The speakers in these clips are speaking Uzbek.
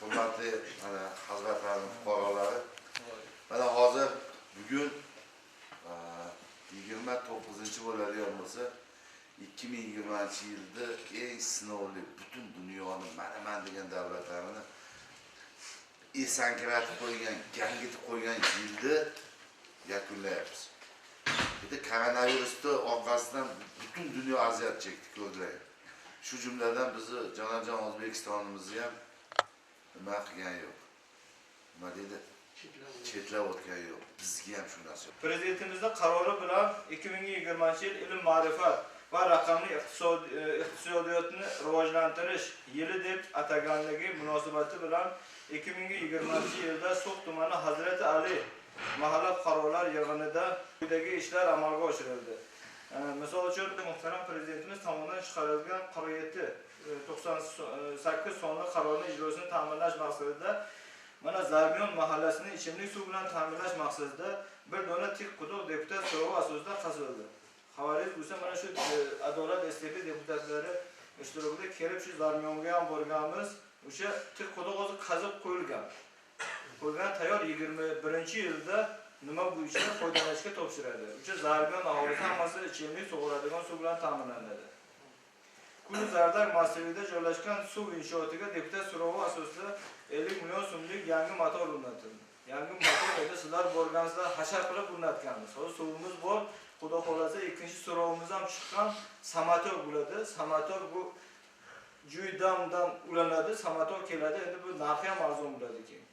hurmatli mana hazratlarning fuqarolari. Mana hozir bugun 29 bo'ladigan bo'lsa 2020-yilda eng sinovli butun dunyoni mana degan davlatlarini esankiratib qo'ygan, gangitib qo'ygan yilda yakunlayapmiz. Endi koronavirusda orqasidan butun dunyo aziyat chekdi, ko'rdilar. Shu jumladan bizni jonajon O'zbekistonimizni ham nima qilgan yo'q. Nima deydi? Chetlab o'tgan yo'q. Bizga ham shu narsa. Prezidentimizning qarori bilan 2020-yil ilm ma'rifat va raqamli iqtisodiyotni rivojlantirish yili deb ataganligi munosabati bilan 2020-yilda So'x tumani Hazrati Ali mahalla fuqarolar yig'inida quyidagi ishlar amalga oshirildi. Misol uchun muhtaram prezidentimiz tomonidan chiqarilgan 97/98 sonli qarorning ijrosini ta'minlash maqsadida mana Zarbiyon mahallasini ichimlik suv bilan ta'minlash maqsadida bir dona tik quduq deputat so'rovi asosida qazildi. Xabaringiz bo'lsa, mana shu adolat iste'dodli deputatlari ishtirokida kelib shu Zarmiyonga ham borganmiz. O'sha tik quduq o'zi qazib qo'yilgan. Qo'ygan tayyor 21-yilda nima bo'yicha foydalanishga topshiradi. O'sha Zarbiyon aholisi hammasi ichimlik sug'uradigan suv bilan ta'minlanadi. Kuli Zardak massivida joylashgan suv inshootiga deputat so'rovi asosida 50 million so'mlik yangi motor o'rnatildi. Yangi motor edi, sizlar borgansizlar hashar qilib o'rnatganmiz. Hozir suvimiz bor. Xudo xolasa ikkinchi so'rovimiz ham chiqqan. Samator bo'ladi. Samator bu Juydamdan ulanadi, Samator keladi. Endi bu narxi ham arzon bo'ladi keyin.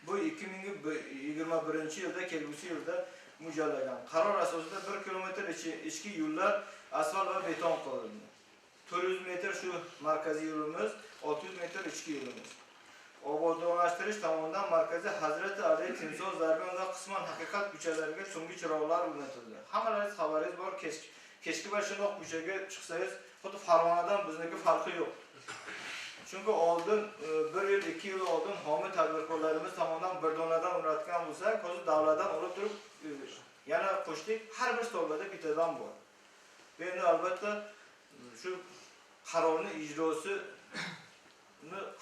Bu 2021-yilda kelgusi yilda mo'ljallangan. Qaror asosida 1 kilometr ichki yo'llar asfalt va beton qilinadi. 400 metr shu markaziy yo'limiz, 600 metr ichki yo'limiz. Obodonlashtirish tomonidan markaziy Hazrati Ali Timsoh Zarbiyon va qisman haqiqat ko'chalariga so'nggi chiroqlar o'rnatildi. Hammalaringiz xabaringiz bor, kechki va shundoq ko'chaga chiqsangiz, xuddi Farg'onadan bizniki farqi yo'q. Chunki oldin 1 yil, 2 yil oldin homiy tadbirkorlarimiz tomonidan bir donadan o'rnatgan bo'lsak, hozir davlatdan olib turib yana qo'shdik, har bir stolbada bittadan bor. Endi albatta shu qarorning ijrosi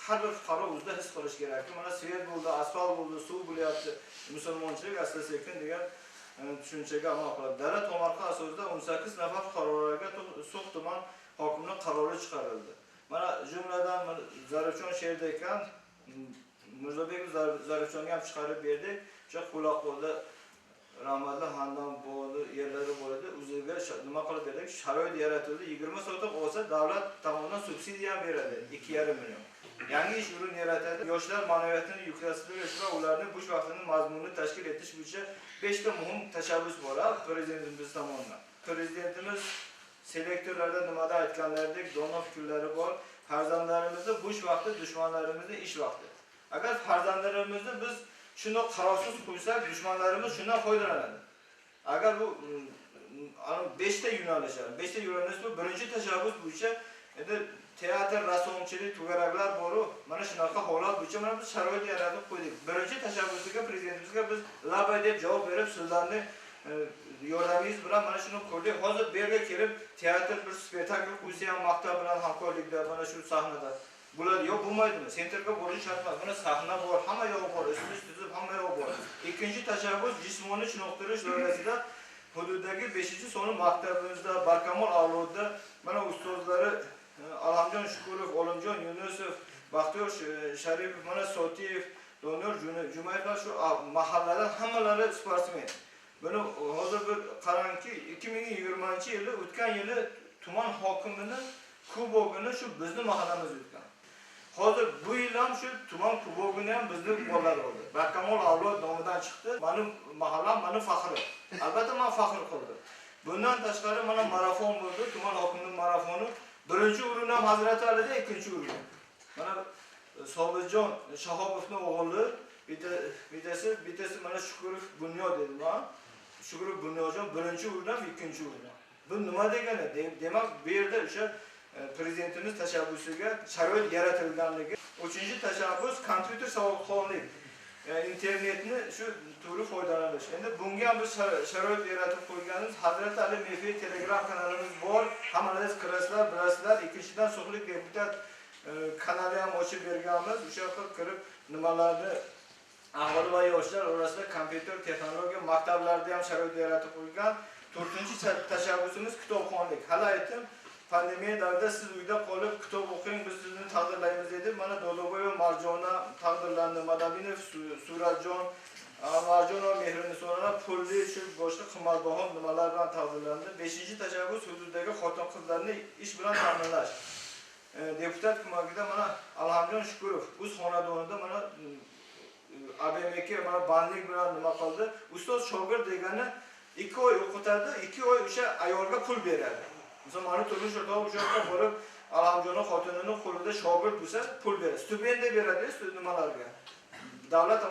har bir fuqaro o'zida his qilish kerak. Mana svet bo'ldi, asfalt bo'ldi, suv bo'lyapti. Musulmonchilik asta-sekin degan tushunchaga amal qiladi. Davlat tomorqa asosida 18 nafar fuqarolarga So'x tuman hokimining qarori chiqarildi. Mana jumladan Zarafshon she'rida ekan, Mirzobek Zarafshonga ham chiqarib berdik. O'sha qo'la-qo'lda rahmatli xandon bo'ldi, yerlari bo'ladi. O'ziga nima qilib berdik? Sharoit yaratildi. 20 sotiq olsa davlat tomonidan subsidiya ham beradi, 2,5 million. Yangi ish o'rin yaratadi. Yoshlar ma'naviyatini yuklash va ularning bo'sh vaqtini mazmunli tashkil etish bo'yicha 5 ta muhim tashabbus bor prezidentimiz tomonidan. Prezidentimiz selektorlarda nimada aytganlaridek dono fikrlari bor. Farzandlarimizni bo'sh vaqti, dushmanlarimizni ish vaqti. Agar farzandlarimizni biz shundoq qarorsiz qo'ysak, dushmanlarimiz shundan foydalanadi. Agar bu 5 ta yo'nalish, 5 ta yo'nalish bu birinchi tashabbus bo'yicha endi teatr, rassomchilik, to'garaklar bor-ku, mana shunaqa holat bo'yicha mana biz sharoit yaratib qo'ydik. Birinchi tashabbusiga prezidentimizga biz labay deb javob berib, sizlarning yordamingiz bilan mana shuni ko'rdik. Hozir bu yerga kelib teatr bir spektakl qo'ysa ham maktab bilan hamkorlikda mana shu sahnada bo'ladi. Yo'q, bo'lmaydimi? Sentrga bo'lish shart emas. Mana sahna bor, hamma yo'q bor, isitish tuzib hamma yo'q bor. Ikkinchi tashabbus jismoniy chiniqtirish doirasida hududdagi 5-sonli maktabimizda Barkamol avlodda mana ustozlari Alhamjon Shukurov, Olimjon Yunusov, Baxtiyor Sharipov, mana Sotiyev, Doniyor Jumayevlar shu mahalladan hammalari sportsmen. Buni hozir bir qarangki, 2020-yilda o'tgan yili tuman hokimining kubogini shu bizning mahallamiz o'tgan. Hozir bu yil ham shu tuman kubogini ham bizning bolalar oldi. Barkamol avlod nomidan chiqdi. Mening mahallam mening faxrim. Albatta men faxr qildim. Bundan tashqari mana marafon bo'ldi, tuman hokimining marafoni. Birinchi o'rin ham Hazrati Alida, ikkinchi o'rin. Mana Sobirjon Shahobovning o'g'li, bittasi mana Shukurov Bunyod dedi men. Shukurov Bunyojon birinchi o'rin ham, ikkinchi o'rin. Bu nima degani? Demak, bu yerda o'sha prezidentimiz tashabbusiga sharoit yaratilganligi. 3-tashabbus kompyuter savodxonlik. internetni shu turi foydalanish. Endi bunga ham biz sharoit yaratib qo'yganmiz. Hazrati Ali Mefi Telegram kanalimiz bor. Hammalaringiz kirasizlar, bilasizlar. Ikkinchidan, So'xlik deputat kanalni ham ochib berganmiz. O'sha yoqqa kirib nimalarni aholi va yoshlar orasida kompyuter texnologiya maktablarida ham sharoit yaratib qo'ygan. 4-tashabbusimiz kitobxonlik. Hali aytdim, pandemiya davrida siz uyda qolib kitob o'qing, biz sizni taqdirlaymiz dedi. Mana Doloboy va Marjona taqdirlandi. Madabinov, Suratjon, Marjon va Mehrinisonlar pulli shu boshqa qimmatbaho nimalar bilan taqdirlandi. 5-tashabbus hududdagi xotin-qizlarni ish bilan ta'minlash. Deputat ko'magida mana Alhamjon Shukurov o'z xonadonida mana ABMK mana bandlik bilan nima qildi. Ustoz shogird degani 2 oy o'qitadi, 2 oy o'sha ayolga pul beradi. Misol mana turmush o'rtog'i o'sha yoqqa borib Alhamjonning xotinining qo'lida shogird bo'lsa pul beradi. Stipendiya beradi nimalarga. Davlat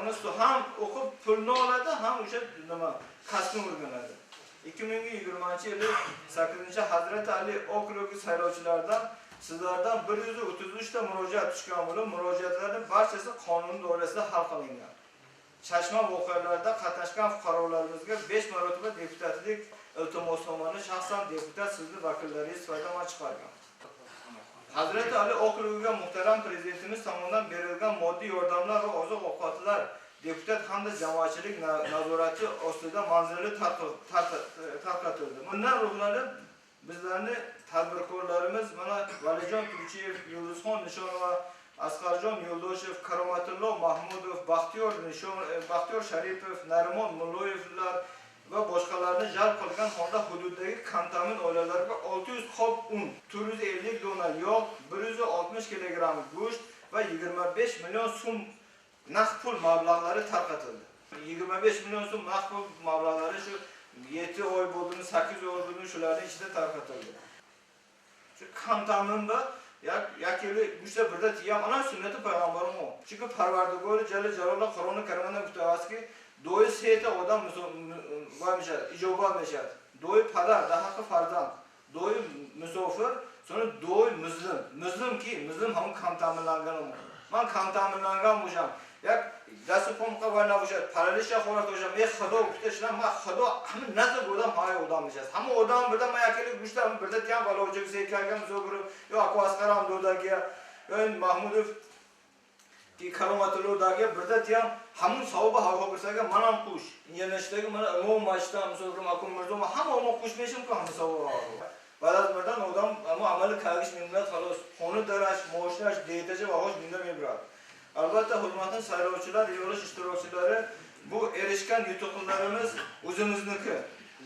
ham o'qib pulni oladi, ham o'sha nima kasbni o'rganadi. 2020-yili 8-Hazrati Ali okrugi saylovchilaridan sizlardan 133 ta murojaat tushgan bo'lib, murojaatlarning barchasi qonun doirasida hal qilingan. Chashma voqealarida qatnashgan fuqarolarimizga 5 marotaba deputatlik iltimosnomani shaxsan deputat sizni vakillaringiz sifatida chiqargan. Hazrati Ali okrugiga muhtaram prezidentimiz tomonidan berilgan moddiy yordamlar va oziq-ovqatlar deputat hamda jamoatchilik nazorati ostida manzilli tarqatildi. Bundan ruhlanib bizlarni tadbirkorlarimiz mana Valijon Turchiyev, Yulduzxon Nishonova, Asqarjon Yo'ldoshev, Karomatullo Mahmudov, Baxtiyor Sharipov, Narimon Mulloyevlar va boshqalarni jalb qilgan holda hududdagi kontamin oilalarga 600 qop un, 450 dona yog', 160 kilogramm go'sht va 25 million so'm naqd pul mablag'lari tarqatildi. 25 million so'm naqd pul mablag'lari shu 7 oy bo'ldimi, 8 oy bo'ldimi shularning ichida tarqatildi. Shu kontaminda yakeli uchta birda tiyam ana sunnati payg'ambarim o. Chunki Parvardigor Jalil Jalollar Qur'oni Karimda mutavassiz do'y seta odam va ijobat mishad. Do'y padar, dahaqqi farzand. Do'y musofir, sonra do'y muslim. Muslim ham kontaminlangan o. Men kontaminlangan bo'lsam, yak dasupom qavana bo'lsa, paralisha xorat bo'lsam, xudo kutishlar, men xudo hamma nazar bo'dam hay odam mishad. Hamma odam birda mayakeli uchta birda tiyam balojik zekaga musofir, yo Akvasqaram do'daga, yo Mahmudov ki Karomatullo'dagi birda tiyam hamon savobi havo bo'lsaga mana ham qush. Yenishdagi mana Imom Masjiddan musofir Akum Mirzo hamma ham qushmeshim ku hamma savobi. Baland birdan odam ama amali kagish minglab xolos xona darash, mo'shlash, deytaja va hosh minglab mebrad. Albatta hurmatli saylovchilar, yig'ilish ishtirokchilari bu erishgan yutuqlarimiz o'zimizniki.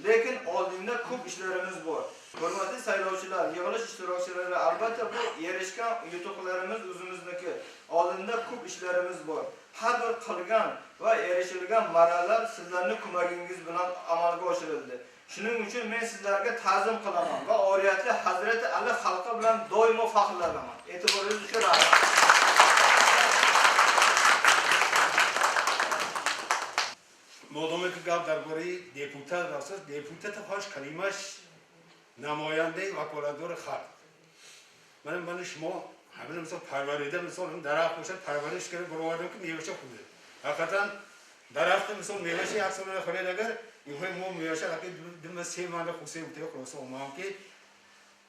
Lekin oldinda ko'p ishlarimiz bor. Hurmatli saylovchilar, yig'ilish ishtirokchilari, albatta bu erishgan yutuqlarimiz o'zimizniki. Oldinda ko'p ishlarimiz bor. Har bir qilgan va erishilgan marralar sizlarning ko'magingiz bilan amalga oshirildi. Shuning uchun men sizlarga ta'zim qilaman va oriyatli Hazrati Ali xalqi bilan doimo faxrlanaman. E'tiboringiz uchun rahmat. مادامی که گفت درباره دیپوتات راست دیپوتات خواهش کلمش نماینده وکالتدار خلق من شما همین مثلا پروریده مثلا درخت باشد پرورش کرده برآوردم که میوهش خوبه حقیقتا درخت مثلا میوهش یک سال خرید اگر اینها ما میوهش اگه دم سه ماه خوشی بوده خلاص اومام که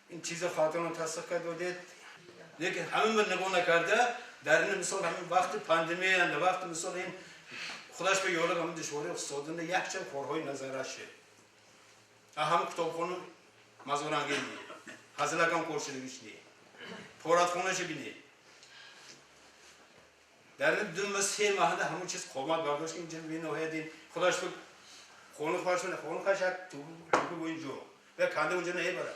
این چیز خاطران تصدیق کرده لیکن همین من نگاه نکرده در این مثلا همین وقت پاندمی اند وقت مثلا این خودش به یولا همین دشواری اقتصادی یک چند کارهای نظرشه. هم کتابخانه مزارنگی نی، هزلگام کورشلیش نی، پوراتخانهش بینی. در این دو مسیح ماهده همون چیز قومت برداشت که اینجا بینه هایدین خودش به خونه خواهش کنه خونه خواهش تو به اینجا و کنده اونجا نهی برد.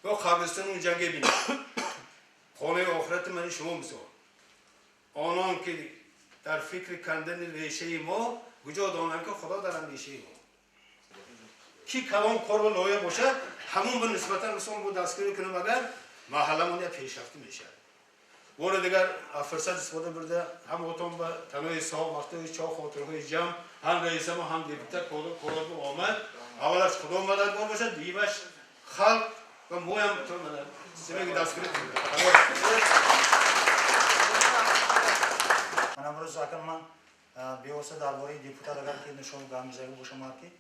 و قبرستان اونجا بینی. خانه آخرت من شما مثال. آنان که در فکر کندن ریشه ما کجا دانم که خدا در اندیشه ما کی کلام کار و لایه باشه همون به نسبتا مثلا با دستگیری کنیم اگر محلمون یا پیشرفته میشه بار دیگر فرصت استفاده برده هم اتون به تنهای صاحب وقتی چا خاطرهای جمع هم رئیس ما هم دیپوتات کارات آمد اول از خدا مدد بار باشه دیوش خلق و مویم تو مدد سیمه دستگیری کنیم من امروز اگر من بیوسته درباره دیپوتات اگر که نشون گامزایی باشم که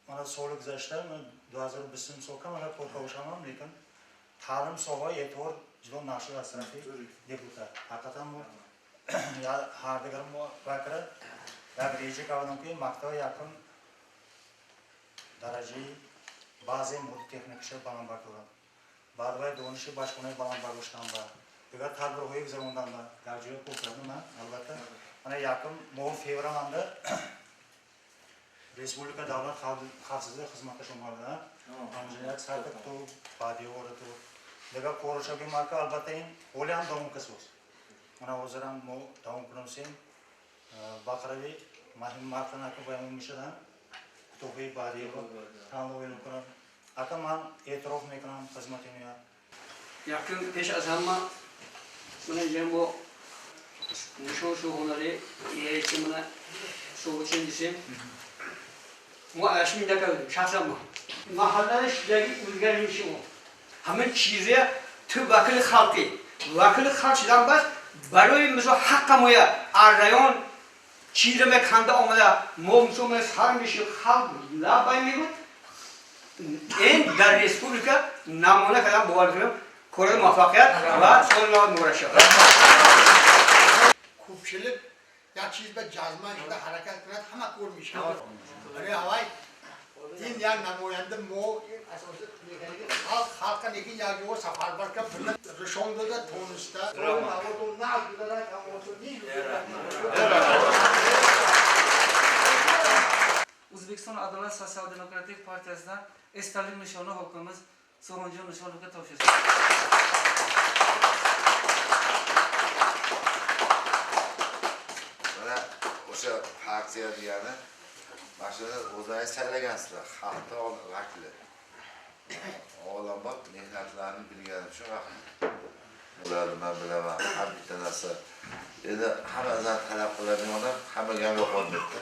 من از سال گذشته من 2020 سال که من پورتا باشم لیکن ta'lim soha e'tibor juda naqshi asrafi deputat. Haqiqatan bu ya hardigarim bu vakra ya reji kavadam ki maktab yakın darajai ba'zi muhit texnik ishi baland bakılan. Badvay donişi başkanı baland bakıştan var. Diğer tadbir hoyuk zamandan var. Garcıya ko'kradim ben albatta. Ana yakın mo'l fevralanda Respublika Davlat Xavfsizlik Xizmati tomonidan Anjeliak Sarkatov, Badiyo O'ratuv, degan ko'rishga marka albatta in o'lan davom qilasiz. Mana hozir ham bu davom qilamiz. Baqaravi mahim markani aka bayanishidan To'g'ri Badiyo tanlovini ko'rib, aka men e'tirof mekanam xizmatimga Yakın peş azalma buna bu şu hunarı eğitimine şu ikincisi bu aşımı da kaldı şahsen bu mahallede şiddetli uzgarmışı o hemen çiziye tüm vakılı halkı halkıdan baş baroyumuzu hakkamoya arayon çizime kanda olmada momsumuna sarmışı halk labayımı en dar Respublika namına kadar bu arada Kore'de muvaffakiyet ve sonuna uğraşıyor. Ko'pchilik yaxshi bir jazma juda harakat qiladi, hamma ko'rmish. Ana havay din yang namoyanda mo xalqqa lekin yoki o safarbarga birlar Rishonda Tunisda O'zbekiston Adolat Sotsial Demokratik partiyasidan esdalik nishoni xalqimiz So'g'injon Nishonovga topshirdi. Mana o'sha partiya degani mashina o'zlaringiz saylagansizlar, xalqda vakili. Olambat mehnatlarini bilganim uchun rahmat. Ularni men bilaman, har bitta narsa. Endi hammadan talab qiladigan odam hammaga ham yoqolmaydi.